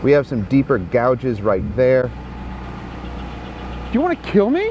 We have some deeper gouges right there. Do you want to kill me?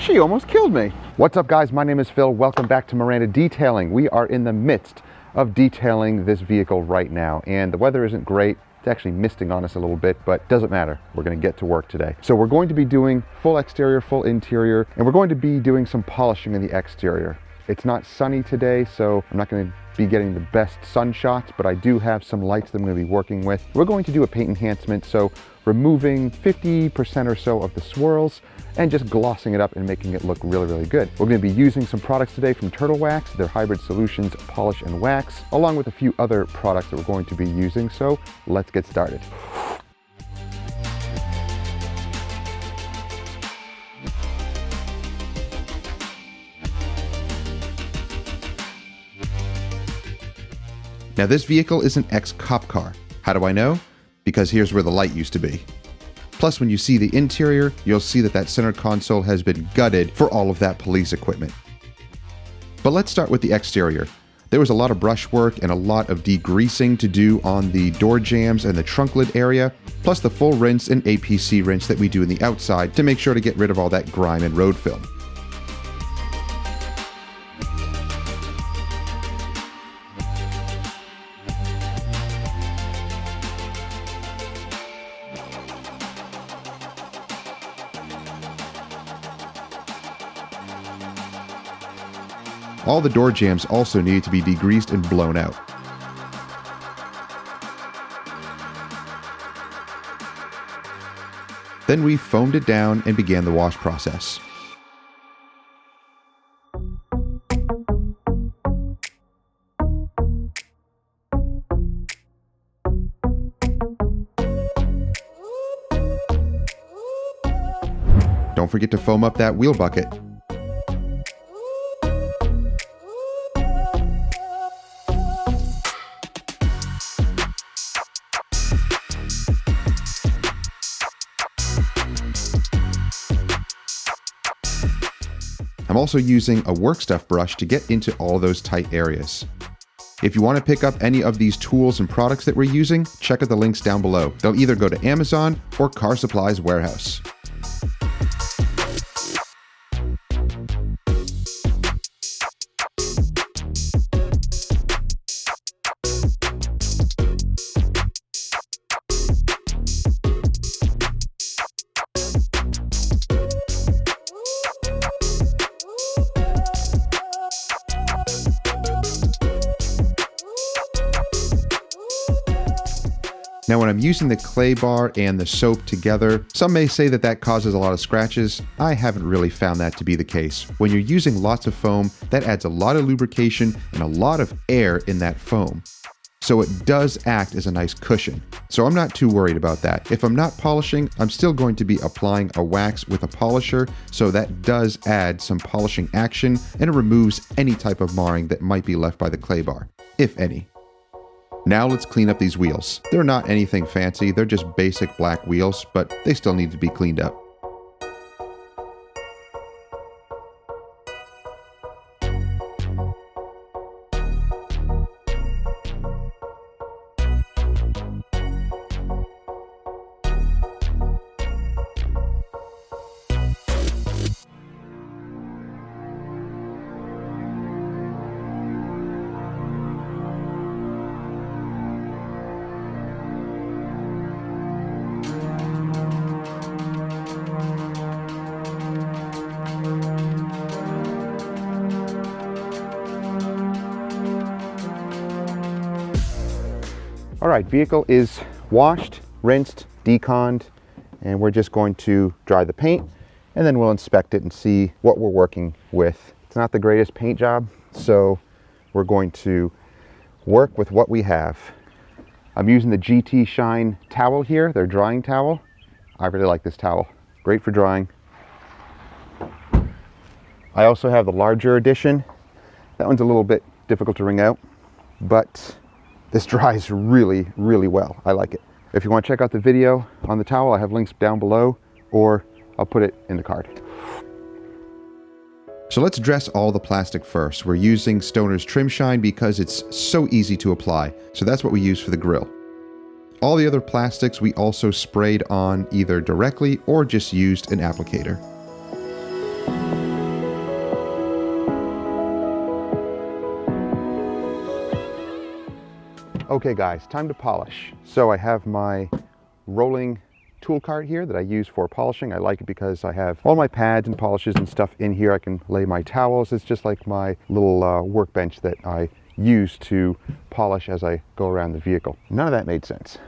She almost killed me. What's up, guys? My name is Phil. Welcome back to Miranda Detailing. We are in the midst of detailing this vehicle right now, and the weather isn't great. It's actually misting on us a little bit, but doesn't matter. We're going to get to work today. So we're going to be doing full exterior, full interior, and we're going to be doing some polishing in the exterior. It's not sunny today, so I'm not going to be getting the best sun shots, but I do have some lights that I'm going to be working with. We're going to do a paint enhancement, so removing 50% or so of the swirls and just glossing it up and making it look really, really good. We're going to be using some products today from Turtle Wax, their hybrid solutions polish and wax, along with a few other products that we're going to be using. So let's get started. Now, this vehicle is an ex-cop car. How do I know? Because here's where the light used to be. Plus, when you see the interior, you'll see that that center console has been gutted for all of that police equipment. But let's start with the exterior. There was a lot of brush work and a lot of degreasing to do on the door jambs and the trunk lid area, plus the full rinse and APC rinse that we do in the outside to make sure to get rid of all that grime and road film. All the door jambs also needed to be degreased and blown out. Then we foamed it down and began the wash process. Don't forget to foam up that wheel bucket. I'm also using a work stuff brush to get into all those tight areas. If you want to pick up any of these tools and products that we're using, check out the links down below. They'll either go to Amazon or Car Supplies Warehouse. Now, when I'm using the clay bar and the soap together, some may say that that causes a lot of scratches. I haven't really found that to be the case. When you're using lots of foam, that adds a lot of lubrication and a lot of air in that foam. So it does act as a nice cushion. So I'm not too worried about that. If I'm not polishing, I'm still going to be applying a wax with a polisher, so that does add some polishing action and it removes any type of marring that might be left by the clay bar, if any. Now let's clean up these wheels. They're not anything fancy, they're just basic black wheels, but they still need to be cleaned up. All right, vehicle is washed, rinsed, deconned, and we're just going to dry the paint and then we'll inspect it and see what we're working with. It's not the greatest paint job, so we're going to work with what we have. I'm using the GT Shine towel here, their drying towel. I really like this towel, great for drying. I also have the larger edition. That one's a little bit difficult to wring out, but this dries really, really well. I like it. If you want to check out the video on the towel, I have links down below, or I'll put it in the card. So let's dress all the plastic first. We're using Stoner's Trim Shine because it's so easy to apply. So that's what we use for the grill. All the other plastics we also sprayed on either directly or just used an applicator. Okay guys, time to polish. So I have my rolling tool cart here that I use for polishing. I like it because I have all my pads and polishes and stuff in here. I can lay my towels. It's just like my little workbench that I use to polish as I go around the vehicle. None of that made sense.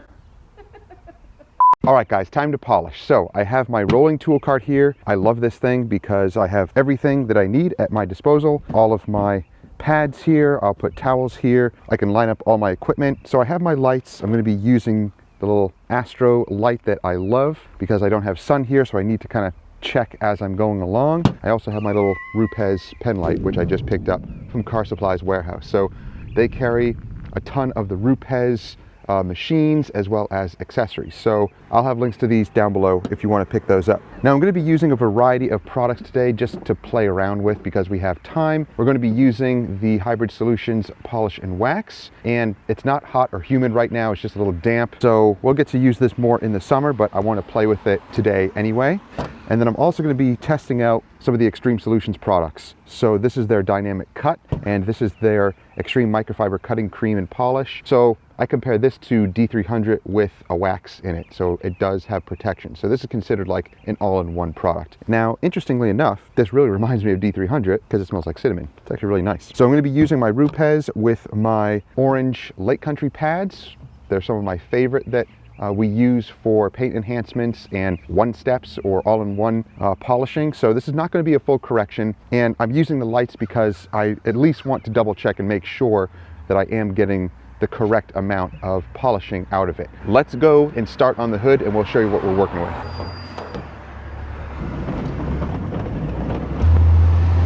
All right guys, time to polish. So I have my rolling tool cart here. I love this thing because I have everything that I need at my disposal. All of my pads here, I'll put towels here. I can line up all my equipment. So I have my lights. I'm going to be using the little Astro light that I love because I don't have sun here, so I need to kind of check as I'm going along. I also have my little Rupes pen light, which I just picked up from Car Supply's warehouse. So they carry a ton of the Rupes machines as well as accessories. So I'll have links to these down below if you want to pick those up. Now I'm going to be using a variety of products today just to play around with because we have time. We're going to be using the Hybrid Solutions Polish and Wax, and it's not hot or humid right now, it's just a little damp. So we'll get to use this more in the summer, but I want to play with it today anyway. And then I'm also going to be testing out some of the Extreme Solutions products. So this is their Dynamic Cut, and this is their Extreme Microfiber Cutting Cream and Polish. So I compare this to D300 with a wax in it, so it does have protection. So this is considered like an all-in-one product. Now, interestingly enough, this really reminds me of D300 because it smells like cinnamon. It's actually really nice. So I'm going to be using my Rupes with my orange Lake Country pads. They're some of my favorite that we use for paint enhancements and one-steps or all-in-one polishing. So this is not going to be a full correction, and I'm using the lights because I at least want to double check and make sure that I am getting the correct amount of polishing out of it. Let's go and start on the hood and we'll show you what we're working with.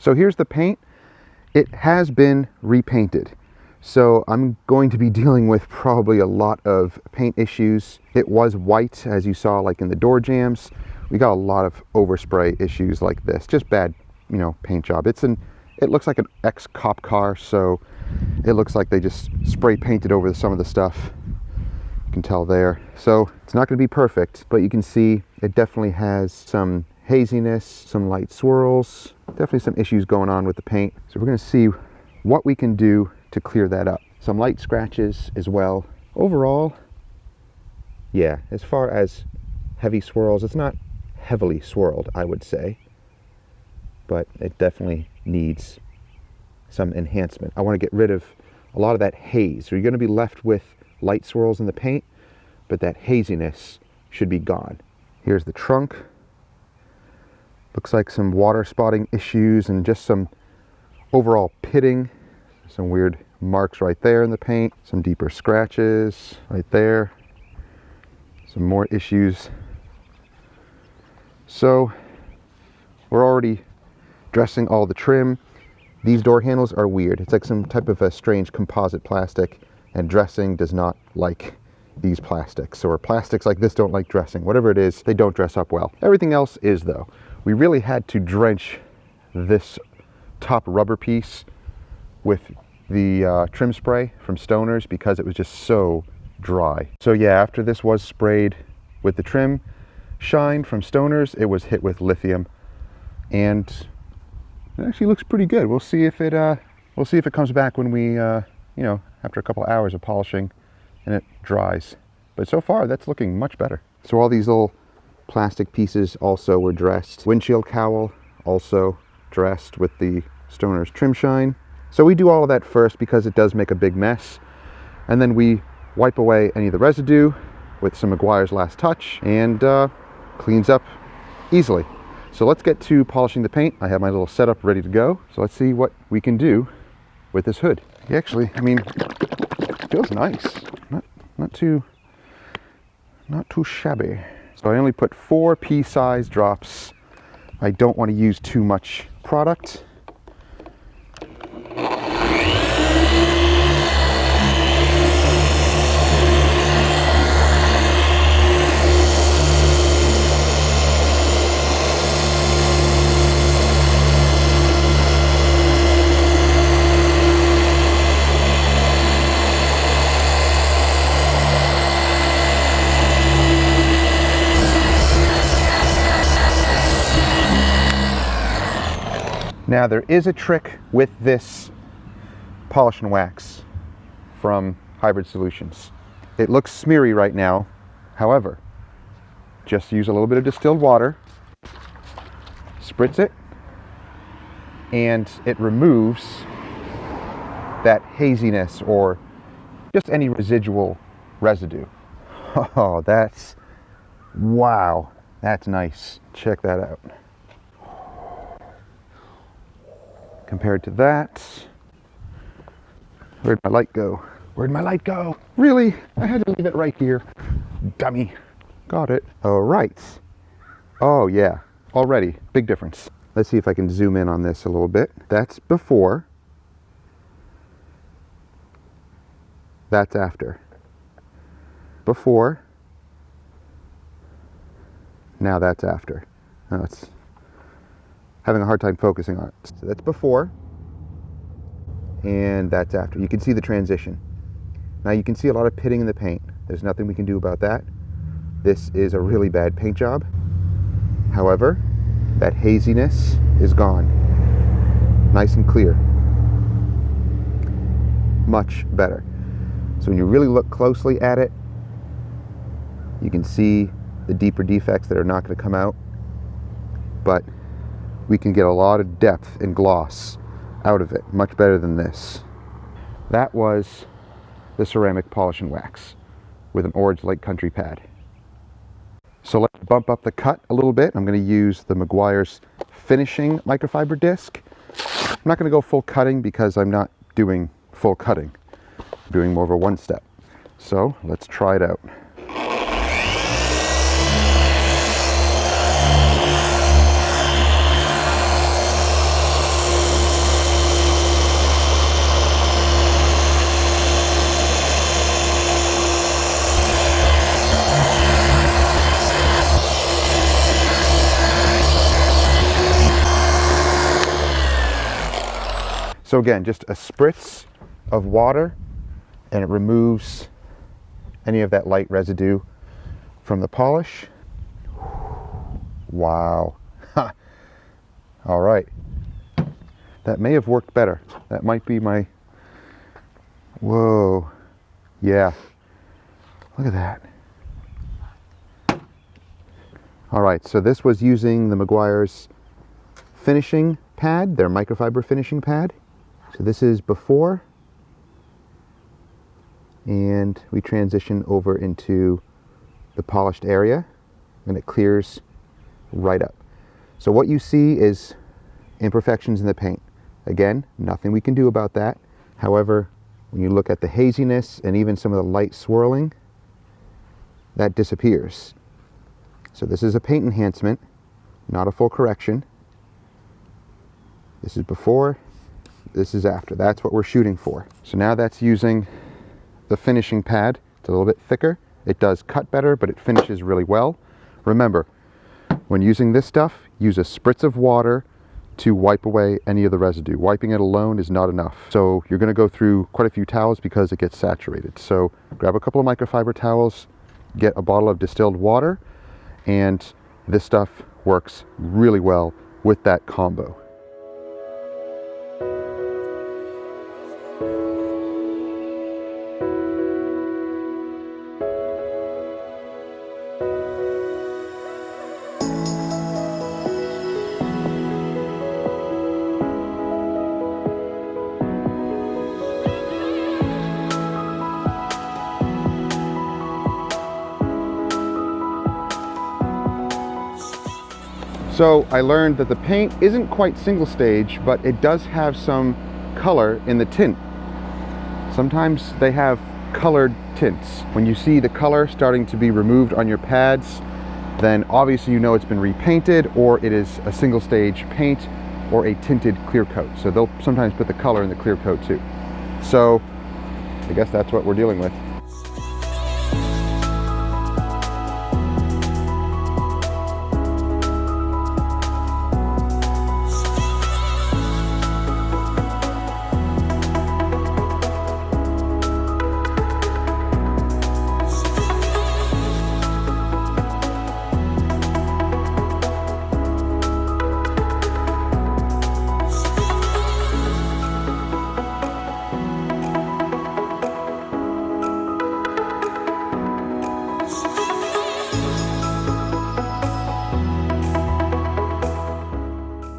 So here's the paint. It has been repainted. So I'm going to be dealing with probably a lot of paint issues. It was white, as you saw, like in the door jambs. We got a lot of overspray issues like this. Just bad, you know, paint job. It looks like an ex-cop car, so it looks like they just spray painted over some of the stuff. You can tell there. So it's not going to be perfect, but you can see it definitely has some haziness, some light swirls, definitely some issues going on with the paint. So we're going to see what we can do to clear that up. Some light scratches as well. Overall, yeah, as far as heavy swirls, it's not heavily swirled, I would say, but it definitely needs some enhancement. I want to get rid of a lot of that haze. So you're going to be left with light swirls in the paint, but that haziness should be gone. Here's the trunk. Looks like some water spotting issues and just some overall pitting. Some weird marks right there in the paint. Some deeper scratches right there. Some more issues. So we're already dressing all the trim. These door handles are weird. It's like some type of a strange composite plastic, and dressing does not like these plastics, or plastics like this don't like dressing. Whatever it is, they don't dress up well. Everything else is though. We really had to drench this top rubber piece with the trim spray from Stoner's because it was just so dry. So yeah, after this was sprayed with the trim shine from Stoner's, it was hit with lithium, and it actually looks pretty good. We'll see if it comes back when we you know, after a couple hours of polishing and it dries. But so far that's looking much better. So all these little plastic pieces also were dressed. Windshield cowl also dressed with the Stoner's trim shine. So we do all of that first because it does make a big mess, and then we wipe away any of the residue with some Meguiar's Last Touch, and cleans up easily. So let's get to polishing the paint. I have my little setup ready to go. So let's see what we can do with this hood. Actually, I mean, it feels nice. Not too shabby. So I only put 4 pea-size drops. I don't want to use too much product. Now there is a trick with this polish and wax from Hybrid Solutions. It looks smeary right now. However, just use a little bit of distilled water, spritz it, and it removes that haziness or just any residual residue. Oh, that's, wow, that's nice. Check that out. Compared to that, where'd my light go? Where'd my light go? Really? I had to leave it right here. Dummy. Got it. All right. Oh yeah, already, big difference. Let's see if I can zoom in on this a little bit. That's before. That's after. Before. Now that's after. Oh, it's having a hard time focusing on it. So that's before. And that's after. You can see the transition. Now you can see a lot of pitting in the paint. There's nothing we can do about that. This is a really bad paint job. However, that haziness is gone. Nice and clear. Much better. So when you really look closely at it, you can see the deeper defects that are not going to come out. But we can get a lot of depth and gloss out of it. Much better than this. That was the ceramic polish and wax with an Orange Lake Country pad. So let's bump up the cut a little bit. I'm going to use the Meguiar's finishing microfiber disc. I'm not going to go full cutting because I'm not doing full cutting. I'm doing more of a one step. So let's try it out. So again, just a spritz of water and it removes any of that light residue from the polish. Wow. All right. That may have worked better. That might be my, whoa. Yeah. Look at that. All right, so this was using the Meguiar's finishing pad, their microfiber finishing pad. So this is before, and we transition over into the polished area, and it clears right up. So what you see is imperfections in the paint. Again, nothing we can do about that. However, when you look at the haziness and even some of the light swirling, that disappears. So this is a paint enhancement, not a full correction. This is before. This is after. That's what we're shooting for. So now that's using the finishing pad. It's a little bit thicker. It does cut better, but it finishes really well. Remember, when using this stuff, use a spritz of water to wipe away any of the residue. Wiping it alone is not enough. So you're going to go through quite a few towels because it gets saturated. So grab a couple of microfiber towels, get a bottle of distilled water, and this stuff works really well with that combo. So I learned that the paint isn't quite single stage, but it does have some color in the tint. Sometimes they have colored tints. When you see the color starting to be removed on your pads, then obviously you know it's been repainted, or it is a single stage paint or a tinted clear coat. So they'll sometimes put the color in the clear coat too. So I guess that's what we're dealing with.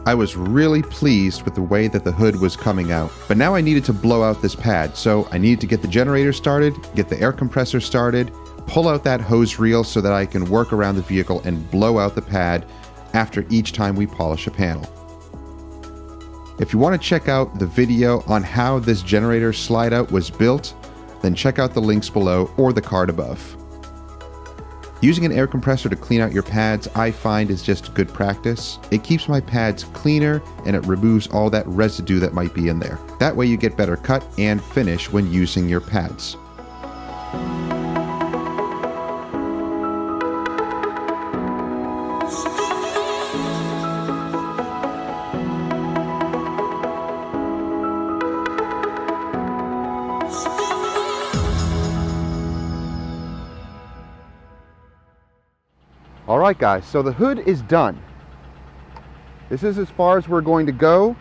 I was really pleased with the way that the hood was coming out. But now I needed to blow out this pad, so I needed to get the generator started, get the air compressor started, pull out that hose reel so that I can work around the vehicle and blow out the pad after each time we polish a panel. If you want to check out the video on how this generator slide out was built, then check out the links below or the card above. Using an air compressor to clean out your pads I find is just good practice. It keeps my pads cleaner and it removes all that residue that might be in there. That way you get better cut and finish when using your pads. Alright guys, so the hood is done. This is as far as we're going to go.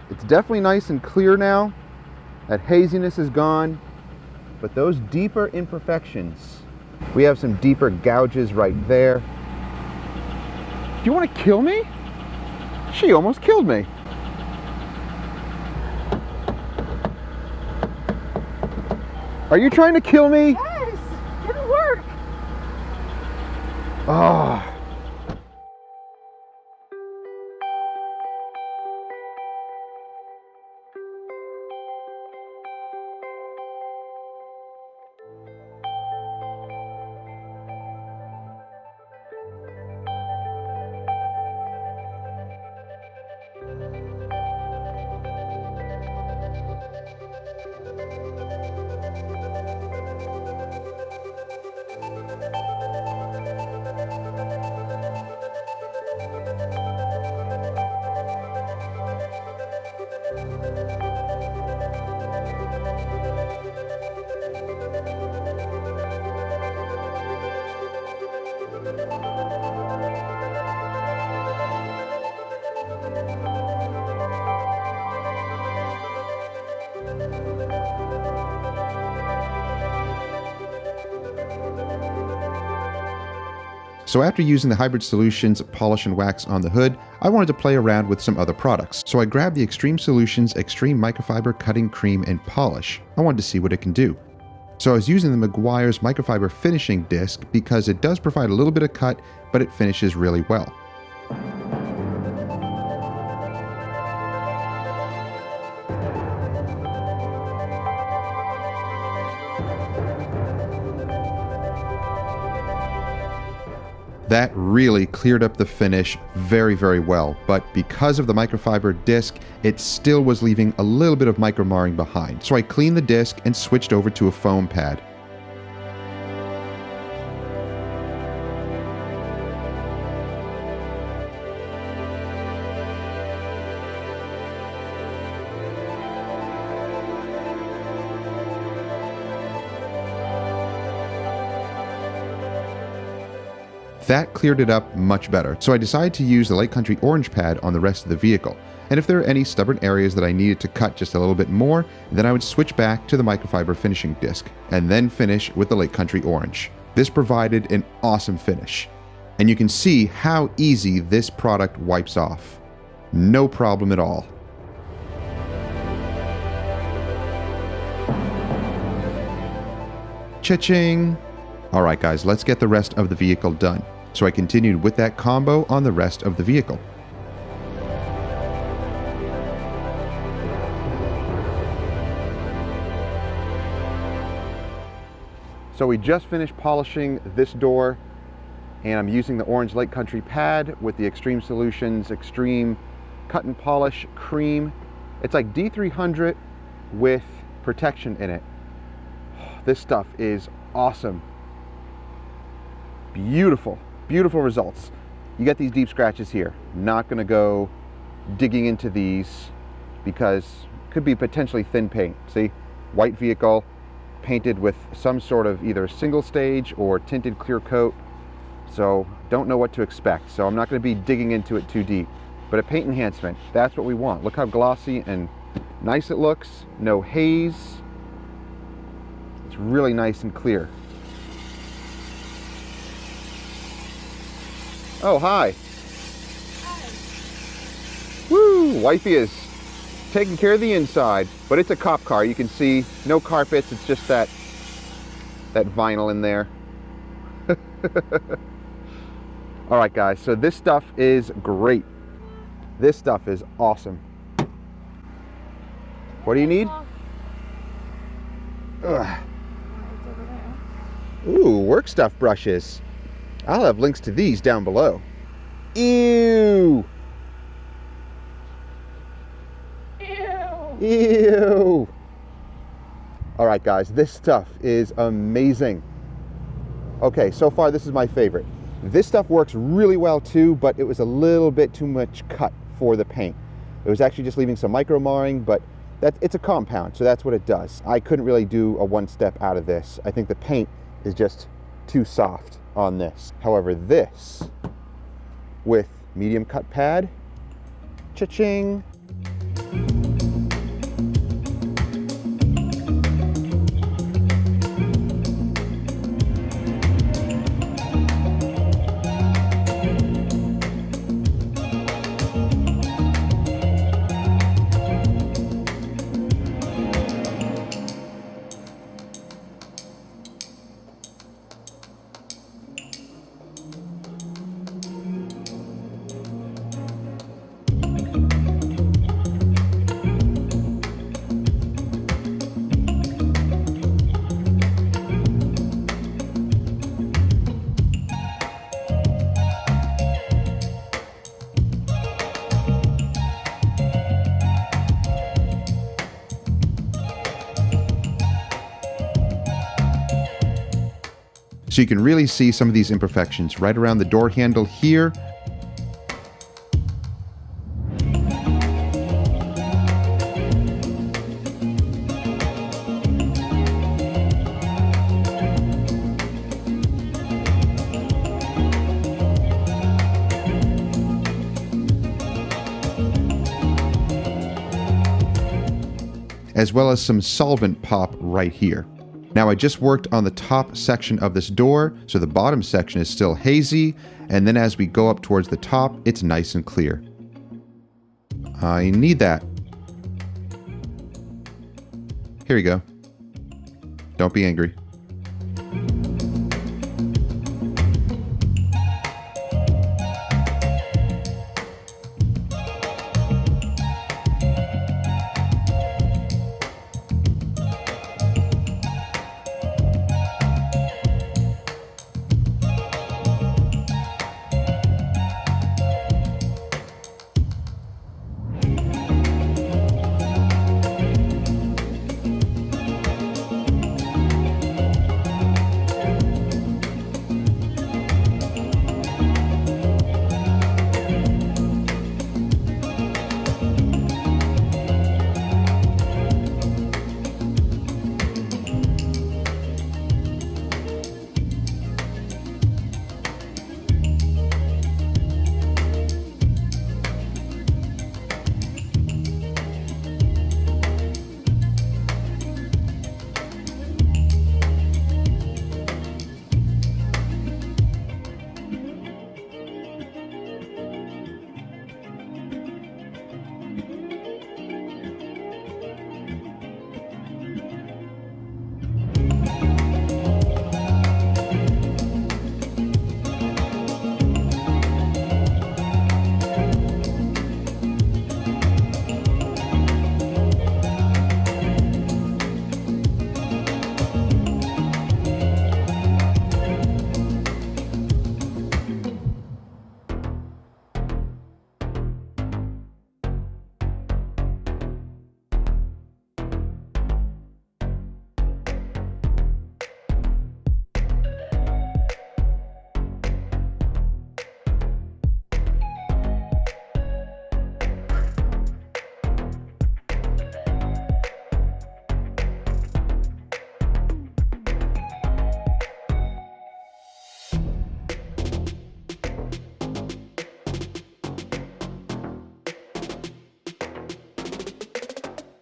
It's definitely nice and clear now. That haziness is gone. But those deeper imperfections, we have some deeper gouges right there. Do you want to kill me? She almost killed me. Are you trying to kill me? Yes, it'll work. Ah. So after using the Hybrid Solutions polish and wax on the hood, I wanted to play around with some other products. So I grabbed the Extreme Solutions Extreme Microfiber Cutting Cream and Polish. I wanted to see what it can do. So I was using the Meguiar's Microfiber Finishing Disc because it does provide a little bit of cut, but it finishes really well. That really cleared up the finish very, very well, but because of the microfiber disc, it still was leaving a little bit of micro marring behind. So I cleaned the disc and switched over to a foam pad. That cleared it up much better, so I decided to use the Light Country Orange pad on the rest of the vehicle. And if there are any stubborn areas that I needed to cut just a little bit more, then I would switch back to the microfiber finishing disc, and then finish with the Light Country Orange. This provided an awesome finish. And you can see how easy this product wipes off. No problem at all. Cha-ching! Alright guys, let's get the rest of the vehicle done. So I continued with that combo on the rest of the vehicle. So we just finished polishing this door, and I'm using the orange Light Country pad with the Extreme Solutions Extreme Cut and Polish Cream. It's like D300 with protection in it. This stuff is awesome. Beautiful, beautiful results. You get these deep scratches here. Not gonna go digging into these because it could be potentially thin paint. See, white vehicle painted with some sort of either single stage or tinted clear coat. So don't know what to expect. So I'm not gonna be digging into it too deep. But a paint enhancement, that's what we want. Look how glossy and nice it looks. No haze. It's really nice and clear. Oh, hi. Hi. Wifey is taking care of the inside, but it's a cop car. You can see no carpets. It's just that vinyl in there. All right, guys, so this stuff is great. This stuff is awesome. What do you need? Ugh. Ooh, work stuff brushes. I'll have links to these down below. Ew. Ew. Ew. All right, guys, this stuff is amazing. Okay, so far this is my favorite. This stuff works really well too, but it was a little bit too much cut for the paint. It was actually just leaving some micro marring, but it's a compound, so that's what it does. I couldn't really do a one step out of this. I think the paint is just too soft on this. However, this with medium cut pad, cha-ching. So you can really see some of these imperfections right around the door handle here. As well as some solvent pop right here. Now I just worked on the top section of this door, so the bottom section is still hazy, and then as we go up towards the top, it's nice and clear. I need that. Here we go. Don't be angry.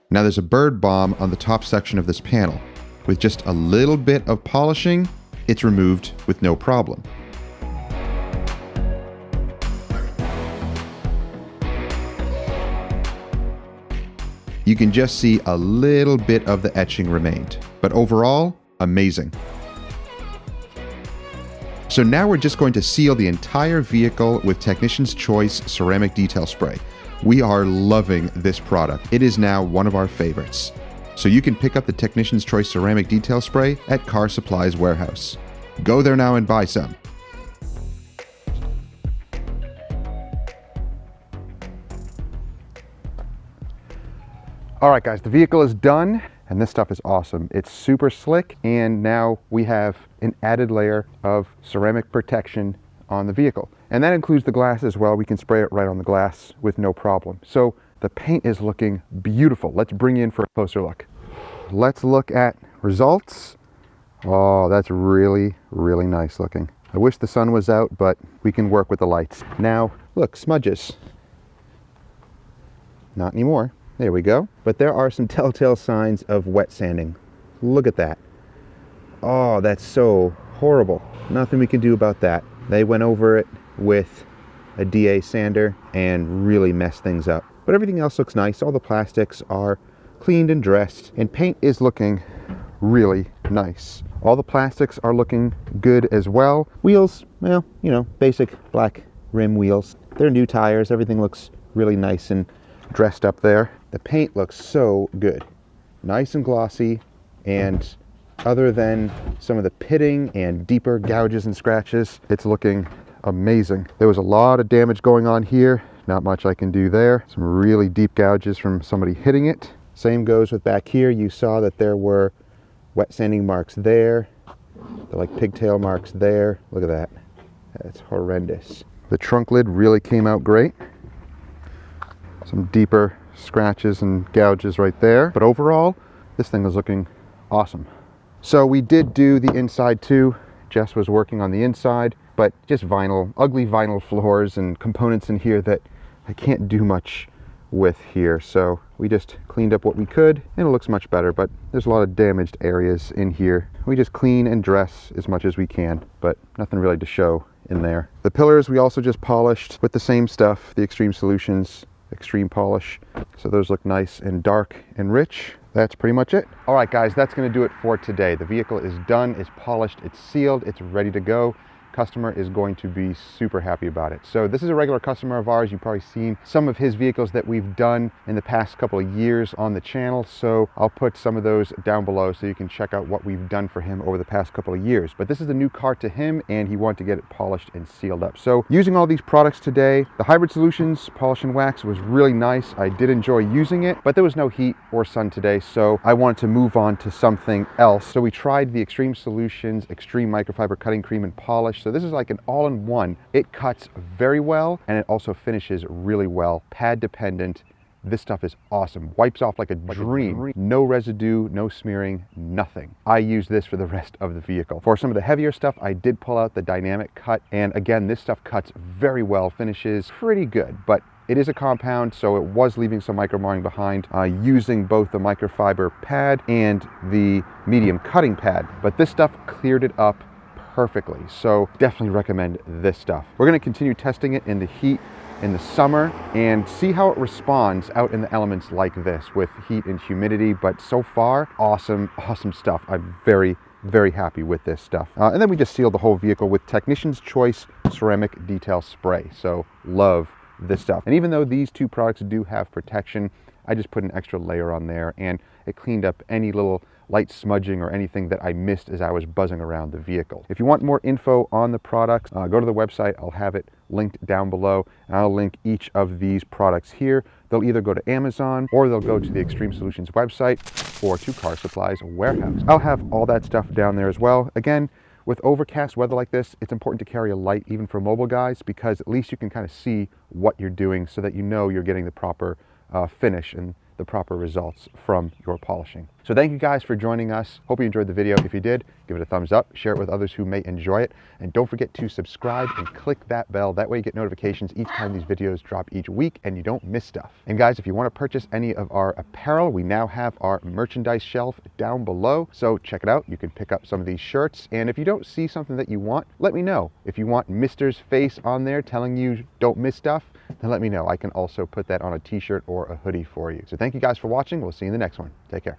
Now there's a bird bomb on the top section of this panel. With just a little bit of polishing, it's removed with no problem. You can just see a little bit of the etching remained, but overall, amazing. So now we're just going to seal the entire vehicle with Technician's Choice ceramic detail spray. We are loving this product. It is now one of our favorites. So you can pick up the Technician's Choice ceramic detail spray at Car Supply's warehouse. Go there now and buy some. All right, guys, the vehicle is done, and this stuff is awesome. It's super slick, and now we have an added layer of ceramic protection on the vehicle. And that includes the glass as well. We can spray it right on the glass with no problem. So the paint is looking beautiful. Let's bring you in for a closer look. Let's look at results. Oh, that's really, really nice looking. I wish the sun was out, but we can work with the lights. Now, look, smudges. Not anymore. There we go. But there are some telltale signs of wet sanding. Look at that. Oh, that's so horrible. Nothing we can do about that. They went over it with a DA sander and really messed things up. But everything else looks nice. All the plastics are cleaned and dressed, and paint is looking really nice. All the plastics are looking good as well. Wheels, well, you know, basic black rim wheels. They're new tires. Everything looks really nice and dressed up there. The paint looks so good. Nice and glossy, and other than some of the pitting and deeper gouges and scratches, it's looking amazing. There was a lot of damage going on here. Not much I can do there. Some really deep gouges from somebody hitting it. Same goes with back here. You saw that there were wet sanding marks there. They're like pigtail marks there. Look at that. That's horrendous. The trunk lid really came out great. Some deeper scratches and gouges right there. But overall, this thing is looking awesome. So we did do the inside too. Jess was working on the inside, but just vinyl, ugly vinyl floors and components in here that I can't do much with here. So we just cleaned up what we could, and it looks much better, but there's a lot of damaged areas in here. We just clean and dress as much as we can, but nothing really to show in there. The pillars we also just polished with the same stuff, the Extreme Solutions Extreme Polish. So those look nice and dark and rich. That's pretty much it. All right, guys, that's gonna do it for today. The vehicle is done, it's polished, it's sealed, it's ready to go. Customer is going to be super happy about it. So this is a regular customer of ours. You've probably seen some of his vehicles that we've done in the past couple of years on the channel. So I'll put some of those down below so you can check out what we've done for him over the past couple of years. But this is a new car to him, and he wanted to get it polished and sealed up. So using all these products today, the Hybrid Solutions Polish and Wax was really nice. I did enjoy using it, but there was no heat or sun today, so I wanted to move on to something else. So we tried the Extreme Solutions Extreme Microfiber Cutting Cream and Polish. So this is like an all-in-one. It cuts very well, and it also finishes really well. Pad dependent. This stuff is awesome. Wipes off like a dream. No residue, no smearing, nothing. I use this for the rest of the vehicle. For some of the heavier stuff, I did pull out the dynamic cut, and again, this stuff cuts very well, finishes pretty good, but it is a compound, so it was leaving some micro marring behind using both the microfiber pad and the medium cutting pad, but this stuff cleared it up perfectly. So definitely recommend this stuff. We're going to continue testing it in the heat in the summer and see how it responds out in the elements like this with heat and humidity. But so far, awesome stuff. I'm very, very happy with this stuff. And then we just sealed the whole vehicle with Technician's Choice ceramic detail spray. So love this stuff. And even though these two products do have protection, I just put an extra layer on there, and it cleaned up any little light smudging or anything that I missed as I was buzzing around the vehicle. If you want more info on the products, go to the website. I'll have it linked down below, and I'll link each of these products here. They'll either go to Amazon, or they'll go to the Extreme Solutions website, or to Car Supply's warehouse. I'll have all that stuff down there as well. Again, with overcast weather like this, it's important to carry a light even for mobile guys, because at least you can kind of see what you're doing so that you know you're getting the proper finish and the proper results from your polishing. So thank you guys for joining us. Hope you enjoyed the video. If you did, give it a thumbs up, share it with others who may enjoy it, and don't forget to subscribe and click that bell. That way you get notifications each time these videos drop each week and you don't miss stuff. And guys, if you want to purchase any of our apparel, we now have our merchandise shelf down below, so check it out. You can pick up some of these shirts, and if you don't see something that you want, let me know. If you want Mr's face on there telling you don't miss stuff, then let me know. I can also put that on a t-shirt or a hoodie for you. So thank you guys for watching. We'll see you in the next one. Take care.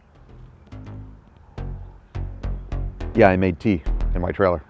Yeah, I made tea in my trailer.